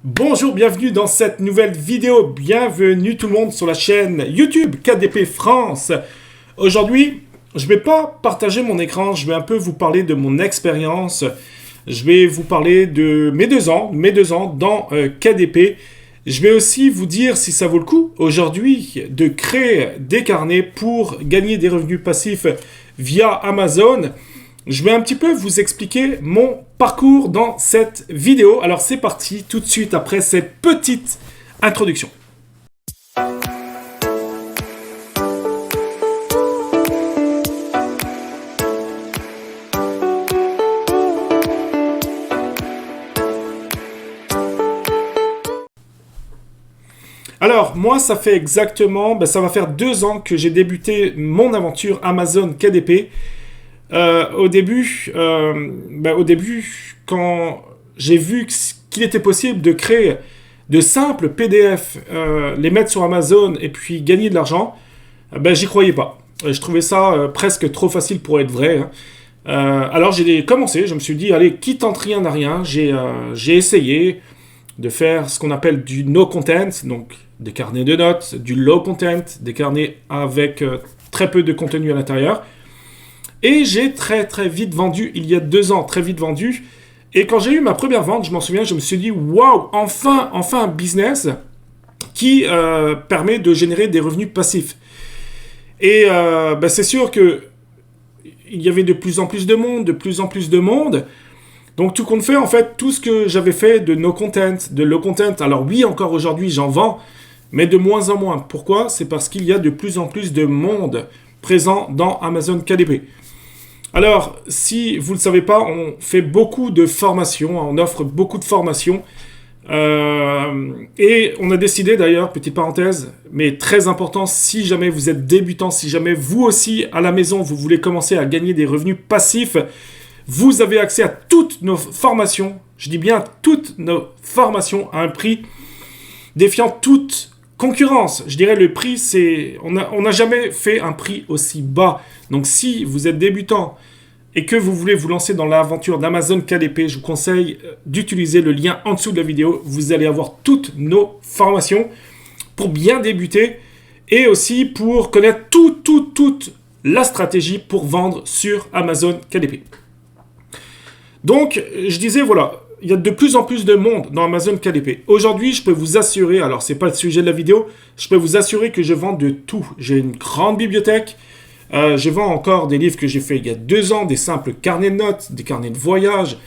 Bonjour, bienvenue dans cette nouvelle vidéo. Bienvenue tout le monde sur la chaîne YouTube KDP France. Aujourd'hui, je ne vais pas partager mon écran, je vais un peu vous parler de mon expérience. Je vais vous parler de mes deux ans dans KDP. Je vais aussi vous dire si ça vaut le coup aujourd'hui de créer des carnets pour gagner des revenus passifs via Amazon. Je vais un petit peu vous expliquer mon parcours dans cette vidéo. Alors c'est parti tout de suite après cette petite introduction. Alors, moi, ça fait exactement, ça va faire 2 ans que j'ai débuté mon aventure Amazon KDP. Au début, quand j'ai vu qu'il était possible de créer de simples PDF, les mettre sur Amazon et puis gagner de l'argent, j'y croyais pas. Je trouvais ça presque trop facile pour être vrai. Alors j'ai commencé, je me suis dit, allez, qui tente rien n'a rien. J'ai essayé de faire ce qu'on appelle du no content, donc des carnets de notes, du low content, des carnets avec très peu de contenu à l'intérieur. Et j'ai très vite vendu, il y a 2 ans, très vite vendu. Et quand j'ai eu ma première vente, je m'en souviens, je me suis dit, waouh, enfin un business qui permet de générer des revenus passifs. Et c'est sûr que il y avait de plus en plus de monde, Donc tout compte fait, en fait, tout ce que j'avais fait de no content, de low content, alors oui, encore aujourd'hui, j'en vends, mais de moins en moins. Pourquoi ? C'est parce qu'il y a de plus en plus de monde présent dans Amazon KDP. Alors, si vous ne le savez pas, on fait beaucoup de formations, on offre beaucoup de formations. Et on a décidé d'ailleurs, petite parenthèse, mais très important, si jamais vous êtes débutant, si jamais vous aussi, à la maison, vous voulez commencer à gagner des revenus passifs, vous avez accès à toutes nos formations, je dis bien toutes nos formations, à un prix défiant toute concurrence. Je dirais le prix, on n'a jamais fait un prix aussi bas. Donc si vous êtes débutant et que vous voulez vous lancer dans l'aventure d'Amazon KDP, je vous conseille d'utiliser le lien en dessous de la vidéo. Vous allez avoir toutes nos formations pour bien débuter et aussi pour connaître toute la stratégie pour vendre sur Amazon KDP. Donc, je disais, voilà, il y a de plus en plus de monde dans Amazon KDP. Aujourd'hui, je peux vous assurer, alors c'est pas le sujet de la vidéo, je peux vous assurer que je vends de tout. J'ai une grande bibliothèque. Je vends encore des livres que j'ai fait il y a 2 ans, des simples carnets de notes, des carnets de voyage,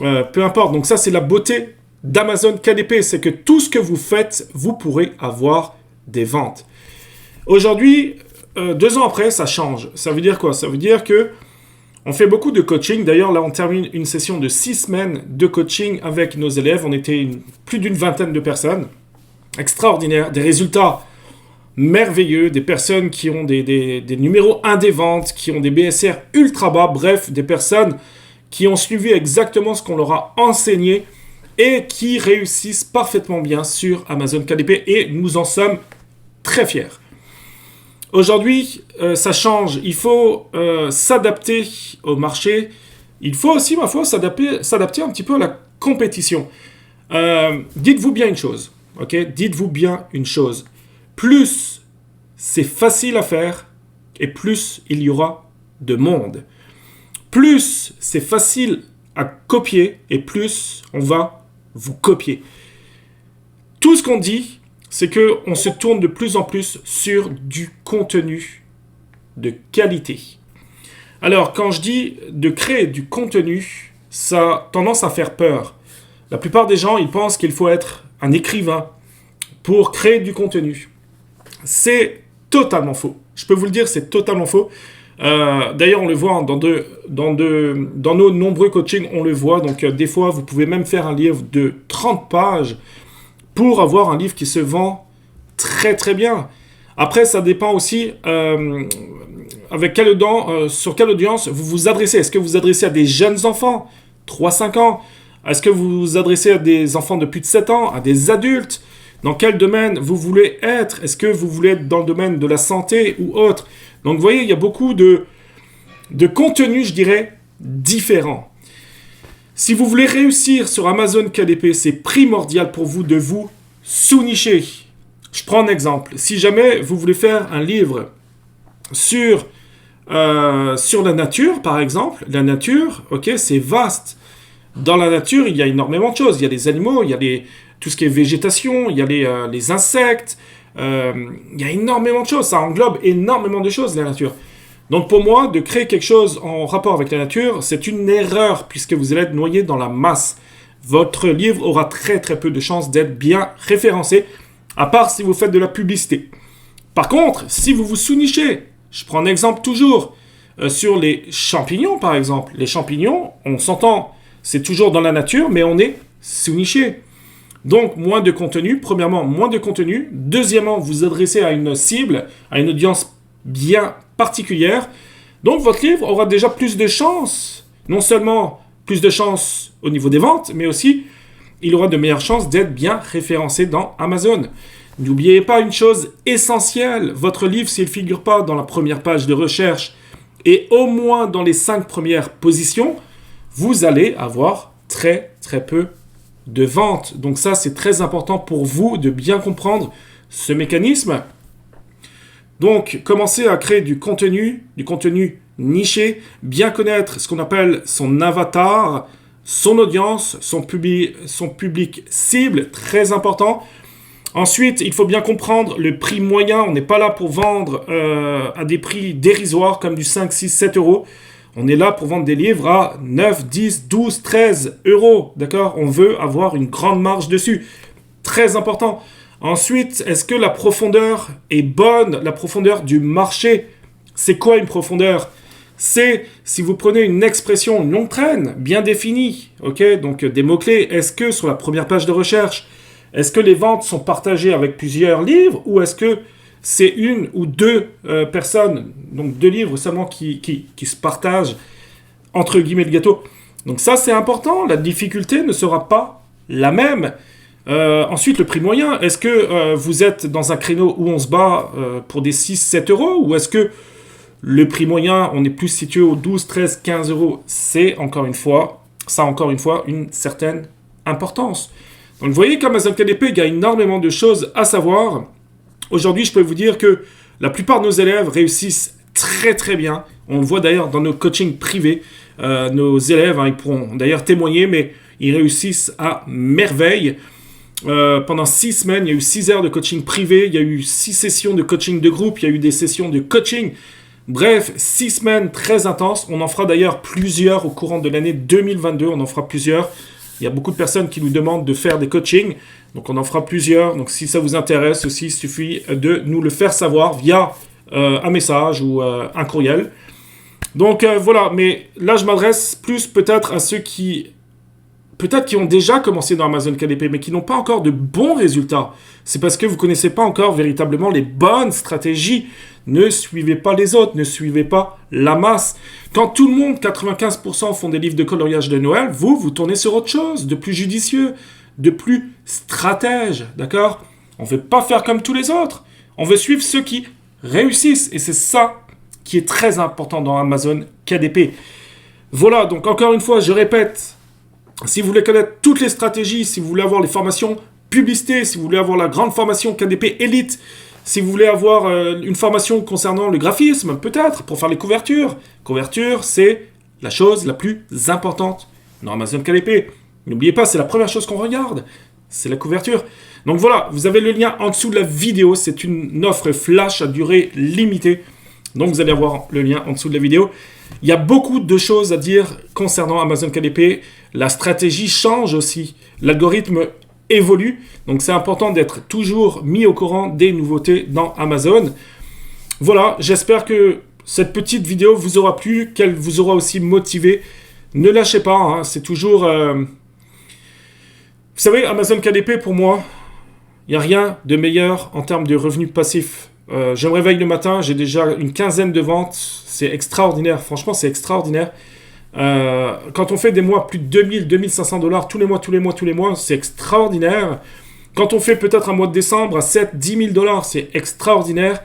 peu importe. Donc ça, c'est la beauté d'Amazon KDP, c'est que tout ce que vous faites, vous pourrez avoir des ventes. Aujourd'hui, 2 ans après, ça change. Ça veut dire quoi ? Ça veut dire que on fait beaucoup de coaching. D'ailleurs, là, on termine une session de 6 semaines de coaching avec nos élèves. On était plus d'une vingtaine de personnes. Extraordinaire. Des résultats merveilleux. Des personnes qui ont des numéros 1 des ventes, qui ont des BSR ultra bas. Bref, des personnes qui ont suivi exactement ce qu'on leur a enseigné et qui réussissent parfaitement bien sur Amazon KDP. Et nous en sommes très fiers. Aujourd'hui, ça change. Il faut s'adapter au marché. Il faut aussi, ma foi, s'adapter un petit peu à la compétition. Dites-vous bien une chose. Ok ? Dites-vous bien une chose. Plus c'est facile à faire et plus il y aura de monde. Plus c'est facile à copier et plus on va vous copier. Tout ce qu'on dit, c'est qu'on se tourne de plus en plus sur du contenu de qualité. Alors, quand je dis de créer du contenu, ça a tendance à faire peur. La plupart des gens, ils pensent qu'il faut être un écrivain pour créer du contenu. C'est totalement faux. Je peux vous le dire, c'est totalement faux. D'ailleurs, on le voit dans nos nombreux coachings, on le voit. Donc, des fois, vous pouvez même faire un livre de 30 pages pour avoir un livre qui se vend très bien. Après, ça dépend aussi sur quelle audience vous vous adressez. Est-ce que vous vous adressez à des jeunes enfants, 3-5 ans ? Est-ce que vous vous adressez à des enfants de plus de 7 ans, à des adultes ? Dans quel domaine vous voulez être ? Est-ce que vous voulez être dans le domaine de la santé ou autre ? Donc, vous voyez, il y a beaucoup de contenus, je dirais, différents. Si vous voulez réussir sur Amazon KDP, c'est primordial pour vous de vous sous-nicher. Je prends un exemple. Si jamais vous voulez faire un livre sur la nature, par exemple, la nature, ok, c'est vaste. Dans la nature, il y a énormément de choses. Il y a les animaux, il y a tout ce qui est végétation, il y a les insectes. Il y a énormément de choses. Ça englobe énormément de choses, la nature. Donc pour moi, de créer quelque chose en rapport avec la nature, c'est une erreur, puisque vous allez être noyé dans la masse. Votre livre aura très très peu de chances d'être bien référencé, à part si vous faites de la publicité. Par contre, si vous vous sous-nichez, je prends un exemple toujours, sur les champignons par exemple. Les champignons, on s'entend, c'est toujours dans la nature, mais on est sous-niché. Donc, moins de contenu. Premièrement, moins de contenu. Deuxièmement, vous adressez à une cible, à une audience bien particulière. Donc, votre livre aura déjà plus de chances. Non seulement plus de chances au niveau des ventes, mais aussi, il aura de meilleures chances d'être bien référencé dans Amazon. N'oubliez pas une chose essentielle. Votre livre, s'il ne figure pas dans la première page de recherche et au moins dans les 5 premières positions, vous allez avoir très, très peu de vente. Donc ça, c'est très important pour vous de bien comprendre ce mécanisme. Donc, commencez à créer du contenu niché, bien connaître ce qu'on appelle son avatar, son audience, son public cible, très important. Ensuite, il faut bien comprendre le prix moyen. On n'est pas là pour vendre à des prix dérisoires comme du 5, 6, 7 euros. On est là pour vendre des livres à 9, 10, 12, 13 euros. D'accord ? On veut avoir une grande marge dessus. Très important. Ensuite, est-ce que la profondeur est bonne ? La profondeur du marché. C'est quoi une profondeur ? C'est si vous prenez une expression, une longue traîne, bien définie. Ok ? Donc des mots-clés. Est-ce que sur la première page de recherche, est-ce que les ventes sont partagées avec plusieurs livres ou est-ce que c'est une ou deux personnes, donc 2 livres seulement qui se partagent entre guillemets le gâteau. Donc ça, c'est important. La difficulté ne sera pas la même. Ensuite, le prix moyen. Est-ce que vous êtes dans un créneau où on se bat pour des 6, 7 euros ou est-ce que le prix moyen, on est plus situé aux 12, 13, 15 euros. Ça, encore une fois, une certaine importance. Donc, vous voyez qu'Amazon KDP, il y a énormément de choses à savoir. Aujourd'hui, je peux vous dire que la plupart de nos élèves réussissent très très bien. On le voit d'ailleurs dans nos coachings privés. Nos élèves, ils pourront d'ailleurs témoigner, mais ils réussissent à merveille. Pendant 6 semaines, il y a eu 6 heures de coaching privé, il y a eu 6 sessions de coaching de groupe, il y a eu des sessions de coaching. Bref, 6 semaines très intenses. On en fera d'ailleurs plusieurs au courant de l'année 2022. On en fera plusieurs. Il y a beaucoup de personnes qui nous demandent de faire des coachings. Donc, on en fera plusieurs. Donc, si ça vous intéresse aussi, il suffit de nous le faire savoir via un message ou un courriel. Donc, voilà. Mais là, je m'adresse plus peut-être à ceux qui ont déjà commencé dans Amazon KDP, mais qui n'ont pas encore de bons résultats. C'est parce que vous ne connaissez pas encore véritablement les bonnes stratégies. Ne suivez pas les autres, ne suivez pas la masse. Quand tout le monde, 95%, font des livres de coloriage de Noël, vous tournez sur autre chose, de plus judicieux, de plus stratège, d'accord ? On ne veut pas faire comme tous les autres. On veut suivre ceux qui réussissent. Et c'est ça qui est très important dans Amazon KDP. Voilà, donc encore une fois, je répète, si vous voulez connaître toutes les stratégies, si vous voulez avoir les formations publicité, si vous voulez avoir la grande formation KDP Elite, si vous voulez avoir une formation concernant le graphisme, peut-être, pour faire les couvertures. Couverture, c'est la chose la plus importante dans Amazon KDP. N'oubliez pas, c'est la première chose qu'on regarde. C'est la couverture. Donc voilà, vous avez le lien en dessous de la vidéo. C'est une offre flash à durée limitée. Donc vous allez avoir le lien en dessous de la vidéo. Il y a beaucoup de choses à dire concernant Amazon KDP. La stratégie change aussi. L'algorithme évolue. Donc c'est important d'être toujours mis au courant des nouveautés dans Amazon. Voilà, j'espère que cette petite vidéo vous aura plu, qu'elle vous aura aussi motivé. Ne lâchez pas, hein, c'est toujours... Vous savez, Amazon KDP, pour moi, il n'y a rien de meilleur en termes de revenus passifs. Je me réveille le matin, j'ai déjà une quinzaine de ventes. C'est extraordinaire, franchement, c'est extraordinaire. Quand on fait des mois plus de 2000, 2500 $ tous les mois, c'est extraordinaire. Quand on fait peut-être un mois de décembre à 7, 10 000 $, c'est extraordinaire.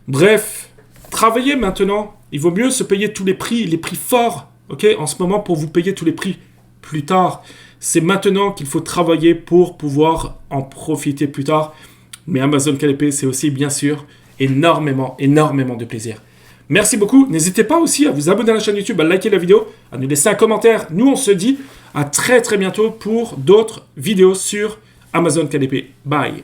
Bref, travaillez maintenant. Il vaut mieux se payer tous les prix forts, ok, en ce moment, pour vous payer tous les prix plus tard. C'est maintenant qu'il faut travailler pour pouvoir en profiter plus tard. Mais Amazon KDP, c'est aussi, bien sûr, énormément de plaisir. Merci beaucoup. N'hésitez pas aussi à vous abonner à la chaîne YouTube, à liker la vidéo, à nous laisser un commentaire. Nous, on se dit à très bientôt pour d'autres vidéos sur Amazon KDP. Bye.